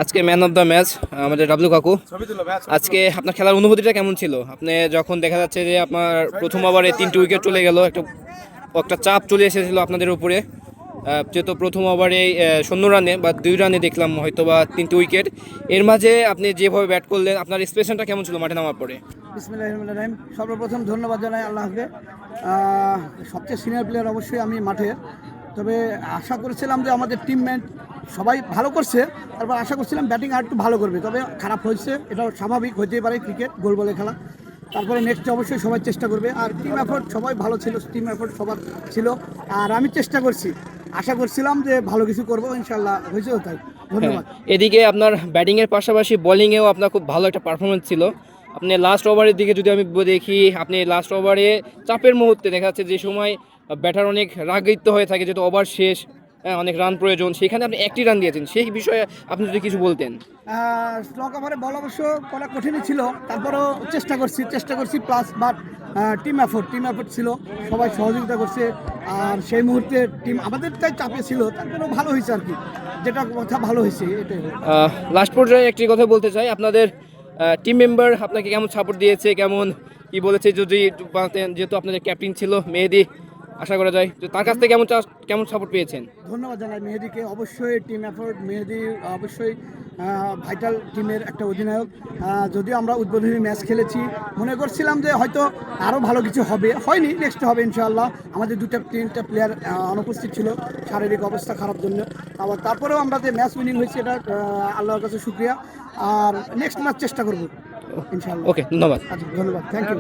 আজকে man of the match আমাদের W কাকু। আজকে আপনার খেলার অনুভূতিটা কেমন ছিল? আপনি যখন দেখা যাচ্ছে যে আপনার প্রথম ওভারে 3টি উইকেট চলে গেল, একটা একটা চাপ চলে এসেছিল আপনাদের উপরে, যেহেতু প্রথম ওভারে 0 রানে বা 2 রানে দেখলাম হয়তো বা 3টি উইকেট। এর মাঝে আপনি যেভাবে ব্যাট করলেন, আপনার এক্সপ্রেশনটা কেমন ছিল মাঠে নামার পরে? বিসমিল্লাহির রহমানির রহিম। সর্বপ্রথম ধন্যবাদ জানাই আল্লাহকে। সবচেয়ে সিনিয়র প্লেয়ার অবশ্যই আমি মাঠে, তবে আশা করেছিলাম যে আমাদের টিমমেট সবাই ভালো করছে, তারপর আশা করছিলাম ব্যাটিং আর একটু ভালো করবে, তবে খারাপ হয়েছে, এটা স্বাভাবিক, হইতেই পারে, ক্রিকেট গোল বলে খেলা। তারপরে নেক্সট অবশ্যই সবাই চেষ্টা করবে, আর টিম এফোর্ট সবাই ভালো ছিল, টিম এফোর্ট সবার ছিল, আর আমি চেষ্টা করছি, আশা করছিলাম যে ভালো কিছু করবো, ইনশাল্লাহ হয়েছেও তাই। হ্যাঁ, ধন্যবাদ। এদিকে আপনার ব্যাটিংয়ের পাশাপাশি বোলিংয়েও আপনার খুব ভালো একটা পারফরমেন্স ছিল। আপনি লাস্ট ওভারের দিকে যদি আমি দেখি, আপনি লাস্ট ওভারে চাপের মুহূর্তে দেখা যাচ্ছে যে সময় ব্যাটার অনেক রাগিত হয়ে থাকে, যেহেতু ওভার শেষ, অনেক রান প্রয়োজন, সেখানে আপনি একটি রান দিয়েছেন, সেই বিষয়ে আপনি যদি কিছু বলতেন। স্লো কভারে বল অবশ্য করা কঠিনই ছিল, তারপরেও চেষ্টা করছি প্লাস, বাট টিম এফোর্ট ছিল, সবাই সহযোগিতা করছে, আর সেই মুহূর্তে টিম আমাদের তাই চাপে ছিল, তারপরেও ভালো হয়েছে আর কি, যেটা কথা ভালো হয়েছে এটাই। লাস্ট পর্যায়ে একটি কথা বলতে চাই, আপনাদের টিম মেম্বার আপনাকে কেমন সাপোর্ট দিয়েছে, কেমন কি বলেছে যদি একটু বলতেন, যেহেতু আপনাদের ক্যাপ্টেন ছিল মেহেদী, আশা করা যায় তো তার কাছ থেকে কেমন সাপোর্ট পেয়েছেন? ধন্যবাদ জানাই মেহেদিকে, অবশ্যই টিম এফোর্ট, মেহেদি অবশ্যই ভাইটাল টিমের একটা অধিনায়ক। যদিও আমরা উদ্বোধনী ম্যাচ খেলেছি, মনে করছিলাম যে হয়তো আরও ভালো কিছু হবে, হয়নি, নেক্সট হবে ইনশাআল্লাহ। আমাদের 2-3টা প্লেয়ার অনুপস্থিত ছিল শারীরিক অবস্থা খারাপ জন্য, আবার তারপরেও আমরা যে ম্যাচ উইনিং হয়েছে, এটা আল্লাহর কাছে শুক্রিয়া, আর নেক্সট ম্যাচ চেষ্টা করবো ইনশাআল্লাহ। ওকে, ধন্যবাদ। আচ্ছা, ধন্যবাদ, থ্যাংক ইউ।